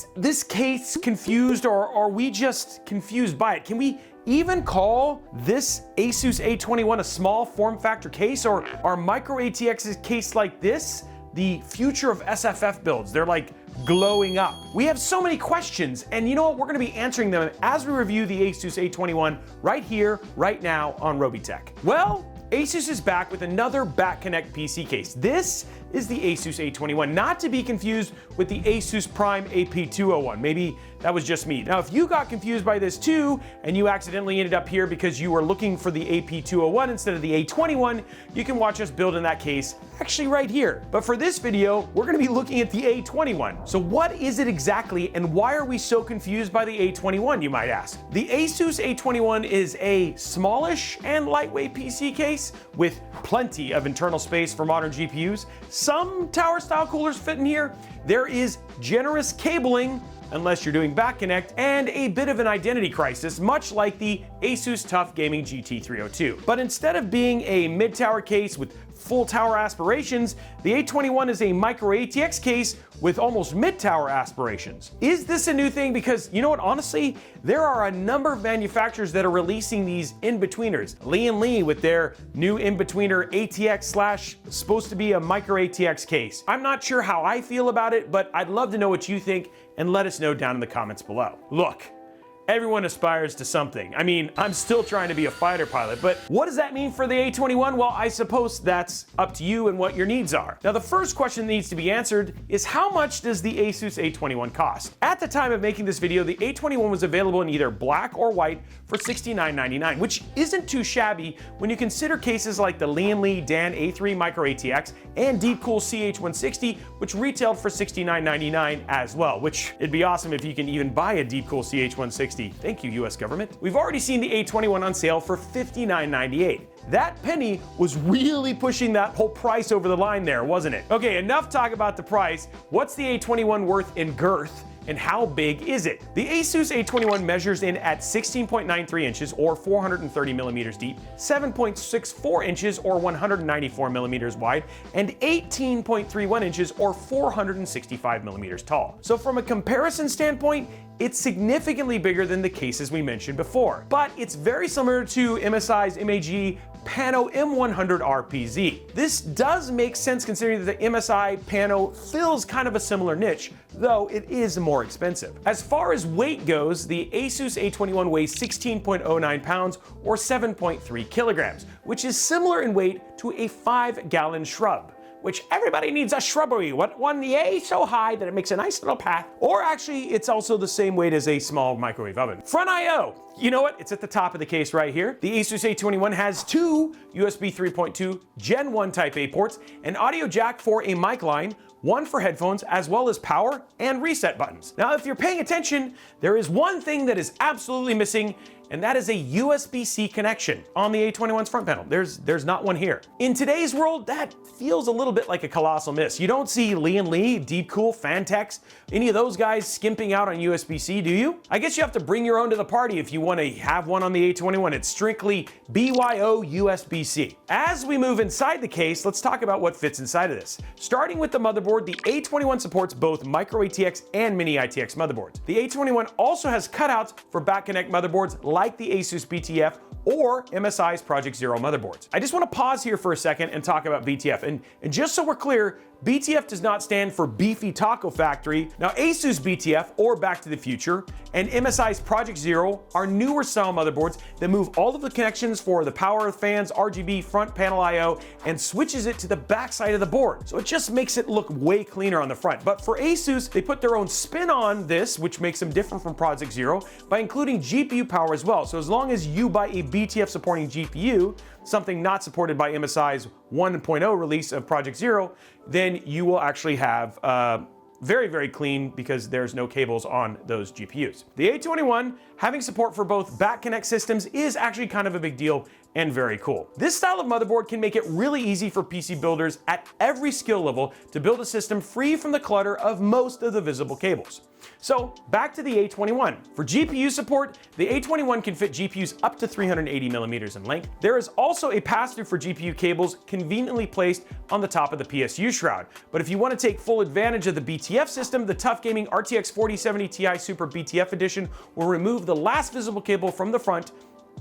Is this case confused, or are we just confused by it? Can we even call this ASUS A21 a small form factor case, or are micro ATXs case like this the future of SFF builds? They're like glowing up. We have so many questions, and you know what? We're gonna be answering them as we review the ASUS A21 right here, right now on Robeytech. Well, ASUS is back with another Back Connect PC case. This is the ASUS A21, not to be confused with the ASUS Prime AP201. Maybe that was just me. Now, if you got confused by this too, and you accidentally ended up here because you were looking for the AP201 instead of the A21, you can watch us build in that case actually right here. But for this video, we're gonna be looking at the A21. So what is it exactly, and why are we so confused by the A21, you might ask? The ASUS A21 is a smallish and lightweight PC case with plenty of internal space for modern GPUs. Some tower style coolers fit in here. There is generous cabling, unless you're doing back connect, and a bit of an identity crisis, much like the ASUS TUF Gaming GT302. But instead of being a mid-tower case with full tower aspirations, the A21 is a micro ATX case with almost mid-tower aspirations. Is this a new thing? Because you know what, honestly, there are a number of manufacturers that are releasing these in-betweeners. Lee with their new in-betweener ATX slash supposed to be a micro ATX case. I'm not sure how I feel about it, but I'd love to know what you think, and let us know down in the comments below. Look, everyone aspires to something. I mean, I'm still trying to be a fighter pilot, but what does that mean for the A21? Well, I suppose that's up to you and what your needs are. Now, the first question that needs to be answered is, how much does the ASUS A21 cost? At the time of making this video, the A21 was available in either black or white for $69.99, which isn't too shabby when you consider cases like the Lee Dan A3 Micro ATX and Deepcool CH160, which retailed for $69.99 as well, which it'd be awesome if you can even buy a Deepcool CH160. Thank you, US government. We've already seen the A21 on sale for $59.98. That penny was really pushing that whole price over the line there, wasn't it? Okay, enough talk about the price. What's the A21 worth in girth, and how big is it? The ASUS A21 measures in at 16.93 inches or 430 millimeters deep, 7.64 inches or 194 millimeters wide, and 18.31 inches or 465 millimeters tall. So from a comparison standpoint, it's significantly bigger than the cases we mentioned before, but it's very similar to MSI's MAG Pano M100 RPZ. This does make sense considering that the MSI Pano fills kind of a similar niche, though it is more expensive. As far as weight goes, the ASUS A21 weighs 16.09 pounds or 7.3 kilograms, which is similar in weight to a 5-gallon shrub, which everybody needs a shrubbery, one yay so high that it makes a nice little path. Or actually, it's also the same weight as a small microwave oven. Front I/O. You know what? It's at the top of the case right here. The ASUS A21 has two USB 3.2 Gen 1 Type A ports, an audio jack for a mic line, one for headphones, as well as power and reset buttons. Now, if you're paying attention, there is one thing that is absolutely missing, and that is a USB-C connection on the A21's front panel. There's not one here. In today's world, that feels a little bit like a colossal miss. You don't see Lee, Deepcool, Fantex, any of those guys skimping out on USB-C, do you? I guess you have to bring your own to the party if you want to have one on the A21. It's strictly BYO USB-C. As we move inside the case, let's talk about what fits inside of this. Starting with the motherboard, the A21 supports both micro ATX and mini ITX motherboards. The A21 also has cutouts for back connect motherboards like the ASUS BTF or MSI's Project Zero motherboards. I just want to pause here for a second and talk about BTF. And just so we're clear, BTF does not stand for Beefy Taco Factory. Now, ASUS BTF, or Back to the Future, and MSI's Project Zero are newer style motherboards that move all of the connections for the power, fans, RGB, front panel I/O, and switches it to the back side of the board. So it just makes it look way cleaner on the front. But for ASUS, they put their own spin on this, which makes them different from Project Zero, by including GPU power as well. So as long as you buy a BTF supporting GPU, something not supported by MSI's 1.0 release of Project Zero, then you will actually have very, very clean because there's no cables on those GPUs. The A21 having support for both back connect systems is actually kind of a big deal, and very cool. This style of motherboard can make it really easy for PC builders at every skill level to build a system free from the clutter of most of the visible cables. So back to the A21. For GPU support, the A21 can fit GPUs up to 380 millimeters in length. There is also a pass-through for GPU cables conveniently placed on the top of the PSU shroud. But if you want to take full advantage of the BTF system, the Tough Gaming RTX 4070 Ti Super BTF Edition will remove the last visible cable from the front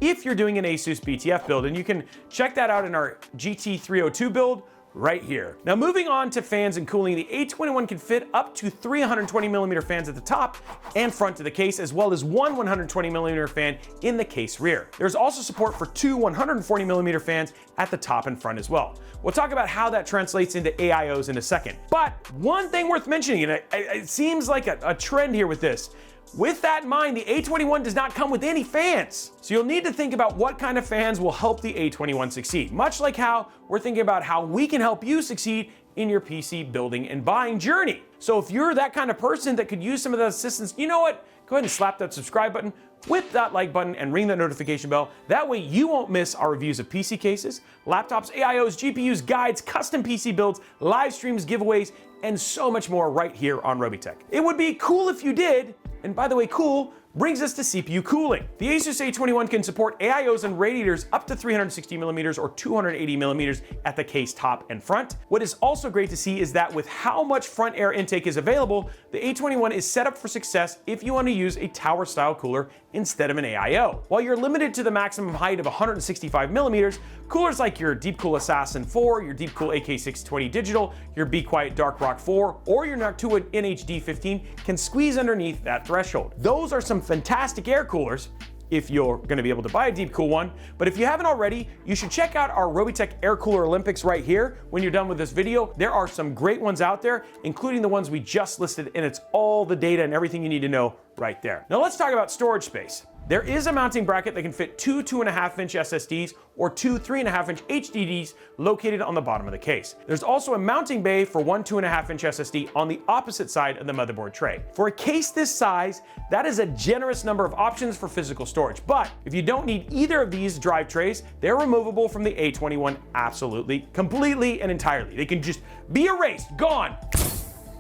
if you're doing an ASUS BTF build, and you can check that out in our GT302 build right here. Now moving on to fans and cooling, the A21 can fit up to 320 millimeter fans at the top and front of the case, as well as one 120 millimeter fan in the case rear. There's also support for two 140 millimeter fans at the top and front as well. We'll talk about how that translates into AIOs in a second. But one thing worth mentioning, and it seems like a trend here with this, with that in mind, the A21 does not come with any fans. So you'll need to think about what kind of fans will help the A21 succeed, much like how we're thinking about how we can help you succeed in your PC building and buying journey. So if you're that kind of person that could use some of the assistance, you know what? Go ahead and slap that subscribe button, whip that like button, and ring that notification bell. That way you won't miss our reviews of PC cases, laptops, AIOs, GPUs, guides, custom PC builds, live streams, giveaways, and so much more right here on Robeytech. It would be cool if you did. And by the way, cool brings us to CPU cooling. The ASUS A21 can support AIOs and radiators up to 360 millimeters or 280 millimeters at the case top and front. What is also great to see is that with how much front air intake is available, the A21 is set up for success if you want to use a tower style cooler instead of an AIO. While you're limited to the maximum height of 165 millimeters, coolers like your Deepcool Assassin 4, your Deepcool AK620 Digital, your Be Quiet Dark Rock 4, or your Noctua NHD 15 can squeeze underneath that threshold. Those are some fantastic air coolers if you're going to be able to buy a Deepcool one. But if you haven't already, you should check out our Robeytech Air Cooler Olympics right here when you're done with this video. There are some great ones out there, including the ones we just listed, and it's all the data and everything you need to know right there. Now let's talk about storage space. There is a mounting bracket that can fit two 2.5-inch SSDs or two 3.5-inch HDDs located on the bottom of the case. There's also a mounting bay for one 2.5-inch SSD on the opposite side of the motherboard tray. For a case this size, that is a generous number of options for physical storage. But if you don't need either of these drive trays, they're removable from the A21 absolutely, completely, and entirely. They can just be erased, gone.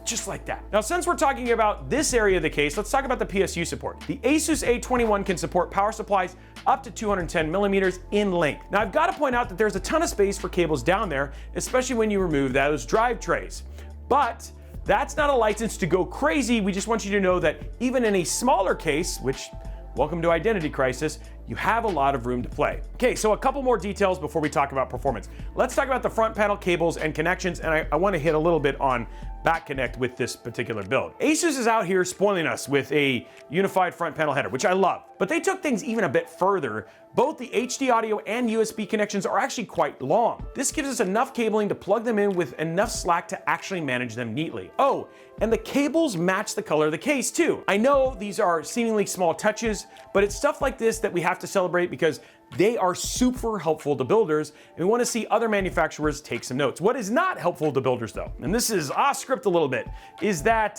Just like that. Now, since we're talking about this area of the case, let's talk about the PSU support. The ASUS A21 can support power supplies up to 210 millimeters in length. Now, I've got to point out that there's a ton of space for cables down there, especially when you remove those drive trays. But that's not a license to go crazy. We just want you to know that even in a smaller case, which, welcome to Identity Crisis, you have a lot of room to play. Okay, so a couple more details before we talk about performance. Let's talk about the front panel cables and connections, and I want to hit a little bit on back connect with this particular build. ASUS is out here spoiling us with a unified front panel header, which I love, but they took things even a bit further. Both the HD audio and USB connections are actually quite long. This gives us enough cabling to plug them in with enough slack to actually manage them neatly. Oh, and the cables match the color of the case too. I know these are seemingly small touches, but it's stuff like this that we have to celebrate because they are super helpful to builders, and we want to see other manufacturers take some notes. What is not helpful to builders though, and this is off script a little bit, is that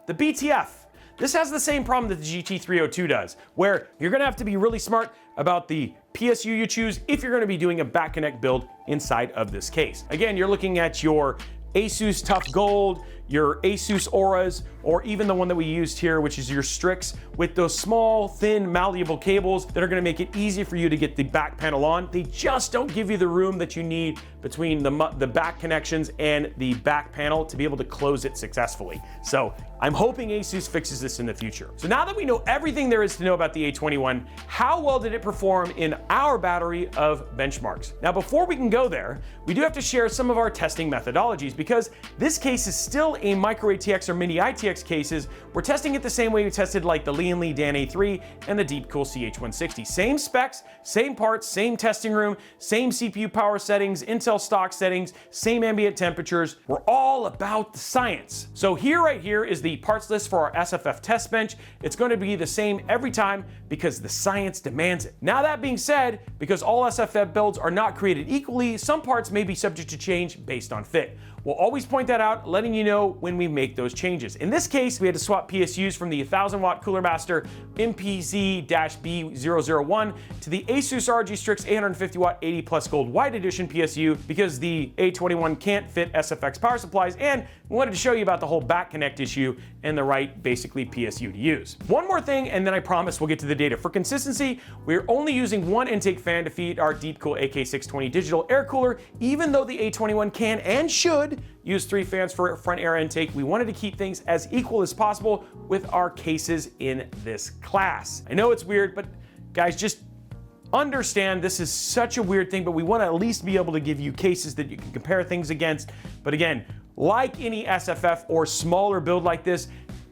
the BTF. This has the same problem that the GT302 does, where you're gonna have to be really smart about the PSU you choose if you're gonna be doing a back connect build inside of this case. Again, you're looking at your ASUS Tough Gold, your ASUS Auras, or even the one that we used here, which is your Strix, with those small, thin, malleable cables that are gonna make it easy for you to get the back panel on. They just don't give you the room that you need between the back connections and the back panel to be able to close it successfully. So I'm hoping ASUS fixes this in the future. So now that we know everything there is to know about the A21, how well did it perform in our battery of benchmarks? Now, before we can go there, we do have to share some of our testing methodologies because this case is still a micro ATX or mini ITX cases. We're testing it the same way we tested like the Lian Li Dan A3 and the Deepcool CH160. Same specs, same parts, same testing room, same CPU power settings, Intel stock settings, same ambient temperatures. We're all about the science. So right here is the parts list for our SFF test bench. It's going to be the same every time because the science demands it. Now that being said, because all SFF builds are not created equally, some parts may be subject to change based on fit. We'll always point that out, letting you know when we make those changes. In this case, we had to swap PSUs from the 1000 watt Cooler Master MPZ-B001 to the ASUS ROG Strix 850 watt 80 plus gold white edition PSU because the A21 can't fit SFX power supplies, and we wanted to show you about the whole back connect issue and the right, basically, PSU to use. One more thing, and then I promise we'll get to the data. For consistency, we're only using one intake fan to feed our Deepcool AK620 digital air cooler, even though the A21 can and should use 3 fans for front air intake. We wanted to keep things as equal as possible with our cases in this class. I know it's weird, but guys, just understand this is such a weird thing, but we want to at least be able to give you cases that you can compare things against. But again, like any SFF or smaller build like this,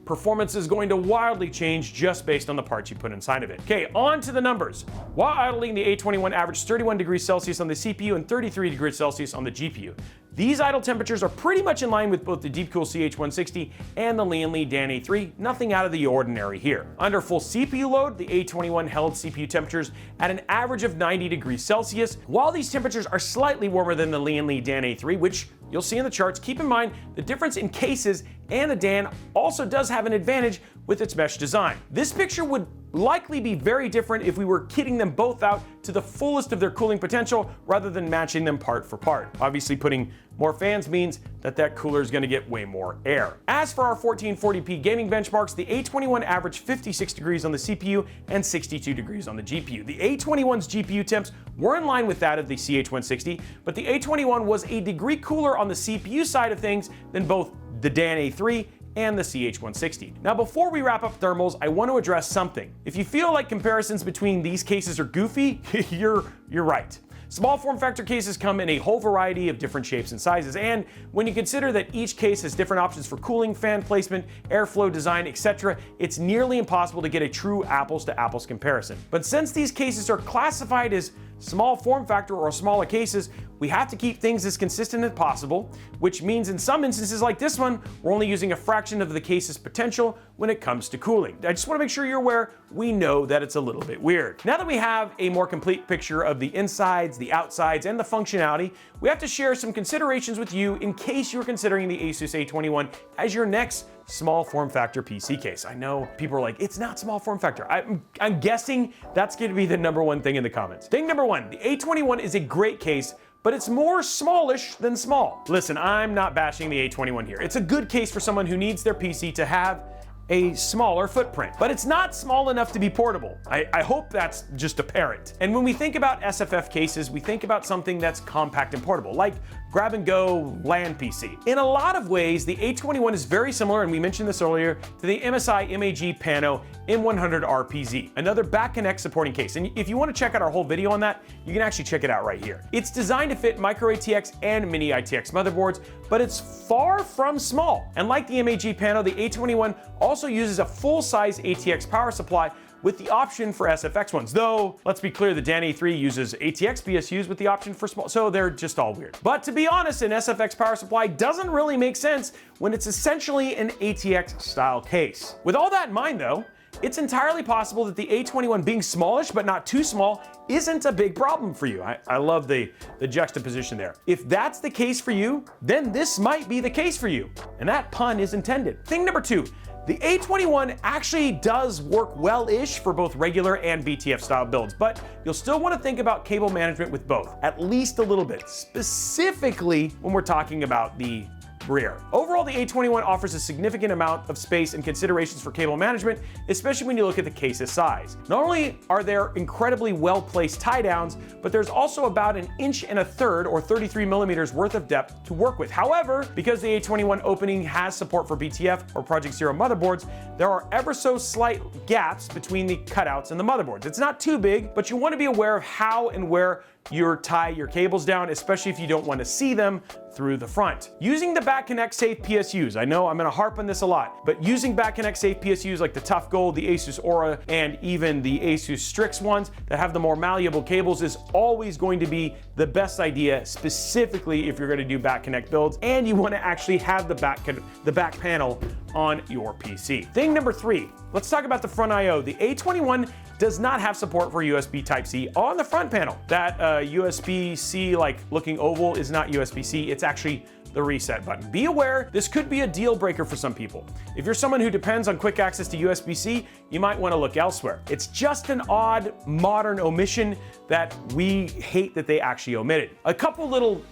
performance is going to wildly change just based on the parts you put inside of it. Okay, on to the numbers. While idling, the A21 averaged 31 degrees Celsius on the CPU and 33 degrees Celsius on the GPU. These idle temperatures are pretty much in line with both the Deepcool CH160 and the Lian Dan A3, nothing out of the ordinary here. Under full CPU load, the A21 held CPU temperatures at an average of 90 degrees Celsius. While these temperatures are slightly warmer than the Lian Dan A3, which you'll see in the charts, keep in mind the difference in cases and the Dan also does have an advantage with its mesh design. This picture would likely be very different if we were kitting them both out to the fullest of their cooling potential rather than matching them part for part. Obviously, putting more fans means that cooler is going to get way more air. As for our 1440p gaming benchmarks, the A21 averaged 56 degrees on the CPU and 62 degrees on the GPU. The A21's GPU temps were in line with that of the CH160, but the A21 was a degree cooler on the CPU side of things than both the Dan A3 and the CH160. Now, before we wrap up thermals, I want to address something. If you feel like comparisons between these cases are goofy, you're right. Small form factor cases come in a whole variety of different shapes and sizes, and when you consider that each case has different options for cooling, fan placement, airflow design, etc., it's nearly impossible to get a true apples to apples comparison. But since these cases are classified as small form factor or smaller cases, we have to keep things as consistent as possible, which means in some instances like this one, we're only using a fraction of the case's potential when it comes to cooling. I just want to make sure you're aware, we know that it's a little bit weird. Now that we have a more complete picture of the insides, the outsides, and the functionality, we have to share some considerations with you in case you're considering the ASUS A21 as your next small form factor PC case. I know people are like, it's not small form factor. I'm guessing that's going to be the #1 thing in the comments. Thing #1, the A21 is a great case, but it's more smallish than small. Listen, I'm not bashing the A21 here. It's a good case for someone who needs their PC to have a smaller footprint, but it's not small enough to be portable. I hope that's just apparent. And when we think about SFF cases, we think about something that's compact and portable, like grab and go LAN PC. In a lot of ways, the A21 is very similar, and we mentioned this earlier, to the MSI MAG Pano M100 RPZ, another back connect supporting case. And if you want to check out our whole video on that, you can actually check it out right here. It's designed to fit micro ATX and mini ITX motherboards, but it's far from small. And like the MAG Pano, the A21 also uses a full-size ATX power supply with the option for SFX ones. Though, let's be clear, the Dan A3 uses ATX PSUs with the option for small, so they're just all weird. But to be honest, an SFX power supply doesn't really make sense when it's essentially an ATX style case. With all that in mind though, it's entirely possible that the A21 being smallish but not too small isn't a big problem for you. I love the juxtaposition there. If that's the case for you, then this might be the case for you. And that pun is intended. Thing #2, the A21 actually does work well-ish for both regular and BTF style builds, but you'll still want to think about cable management with both, at least a little bit, specifically when we're talking about the rear. Overall, the A21 offers a significant amount of space and considerations for cable management, especially when you look at the case's size. Not only are there incredibly well-placed tie downs, but there's also about 1 1/3 or 33 millimeters worth of depth to work with. However, because the A21 opening has support for BTF or Project Zero motherboards, there are ever so slight gaps between the cutouts and the motherboards. It's not too big, but you want to be aware of how and where you tie your cables down, especially if you don't want to see them through the front. Using the back connect safe PSUs, I know I'm going to harp on this a lot, but using back connect safe PSUs like the Tough Gold, the ASUS Aura, and even the ASUS Strix ones that have the more malleable cables is always going to be the best idea, specifically if you're going to do back connect builds and you want to actually have the back panel on your PC. Thing #3, let's talk about the front I/O. The A21 does not have support for USB Type-C on the front panel. That USB-C like looking oval is not USB-C, it's actually the reset button. Be aware, this could be a deal breaker for some people. If you're someone who depends on quick access to USB-C, you might want to look elsewhere. It's just an odd modern omission that we hate that they actually omitted. A couple little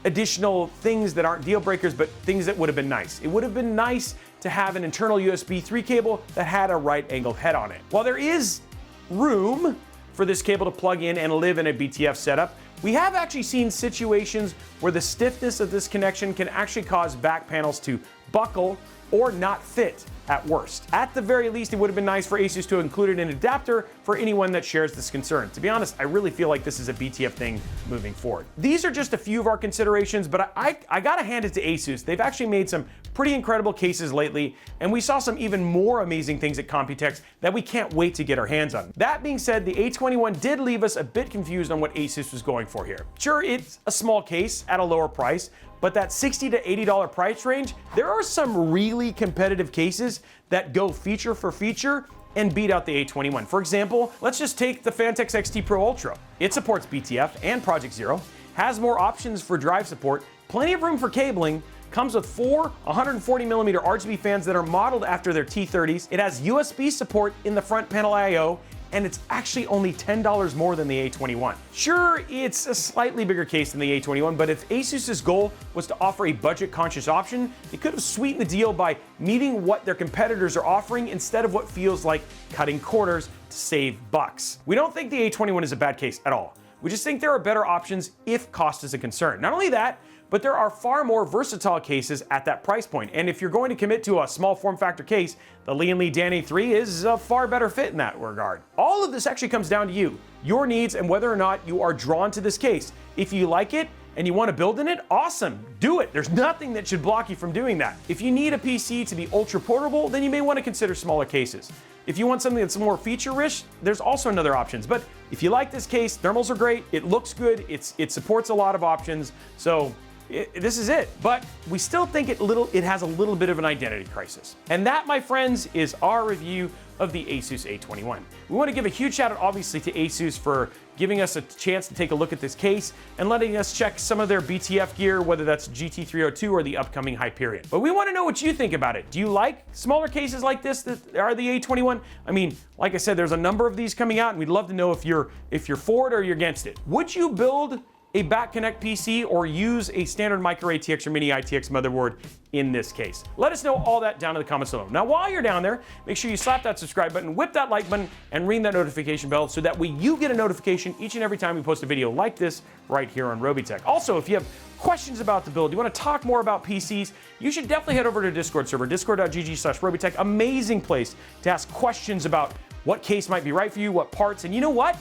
additional things that aren't deal breakers, but things that would have been nice. It would have been nice to have an internal USB 3 cable that had a right angle head on it. While there is room for this cable to plug in and live in a BTF setup, we have actually seen situations where the stiffness of this connection can actually cause back panels to buckle or not fit at worst. At the very least, it would have been nice for ASUS to include an adapter for anyone that shares this concern. To be honest, I really feel like this is a BTF thing moving forward. These are just a few of our considerations, but I gotta hand it to ASUS. They've actually made some pretty incredible cases lately, and we saw some even more amazing things at Computex that we can't wait to get our hands on. That being said, the A21 did leave us a bit confused on what ASUS was going for here. Sure, it's a small case at a lower price, but that $60 to $80 price range, there are some really competitive cases that go feature for feature and beat out the A21. For example, let's just take the Phanteks XT Pro Ultra. It supports BTF and Project Zero, has more options for drive support, plenty of room for cabling, comes with 4 140mm RGB fans that are modeled after their T30s. It has USB support in the front panel I/O, and it's actually only $10 more than the A21. Sure, it's a slightly bigger case than the A21, but if ASUS's goal was to offer a budget-conscious option, they could have sweetened the deal by meeting what their competitors are offering instead of what feels like cutting corners to save bucks. We don't think the A21 is a bad case at all. We just think there are better options if cost is a concern. Not only that, but there are far more versatile cases at that price point. And if you're going to commit to a small form factor case, the Lian Li Dan A3 is a far better fit in that regard. All of this actually comes down to you, your needs, and whether or not you are drawn to this case. If you like it and you want to build in it, awesome, do it. There's nothing that should block you from doing that. If you need a PC to be ultra portable, then you may want to consider smaller cases. If you want something that's more feature-rich, there's also another options. But if you like this case, thermals are great, it looks good, it supports a lot of options, so this is it. But we still think it has a little bit of an identity crisis. And that, my friends, is our review of the ASUS A21. We want to give a huge shout out, obviously, to ASUS for giving us a chance to take a look at this case and letting us check some of their BTF gear, whether that's GT302 or the upcoming Hyperion. But we want to know what you think about it. Do you like smaller cases like this that are the A21? I mean, like I said, there's a number of these coming out, and we'd love to know if you're for it or you're against it. Would you build a back connect PC or use a standard micro ATX or mini ITX motherboard in this case? Let us know all that down in the comments below. Now, while you're down there, make sure you slap that subscribe button, whip that like button, and ring that notification bell so that way you get a notification each and every time we post a video like this right here on Robeytech. Also, if you have questions about the build, you want to talk more about PCs, you should definitely head over to Discord server, discord.gg/Robeytech. Amazing place to ask questions about what case might be right for you, what parts, and you know what?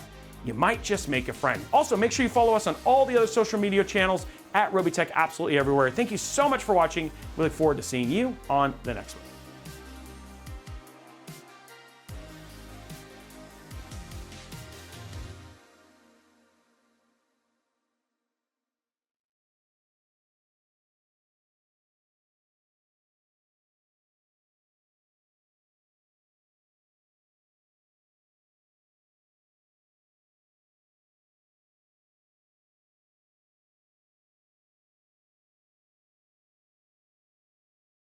You might just make a friend. Also, make sure you follow us on all the other social media channels at Robeytech absolutely everywhere. Thank you so much for watching. We look forward to seeing you on the next one.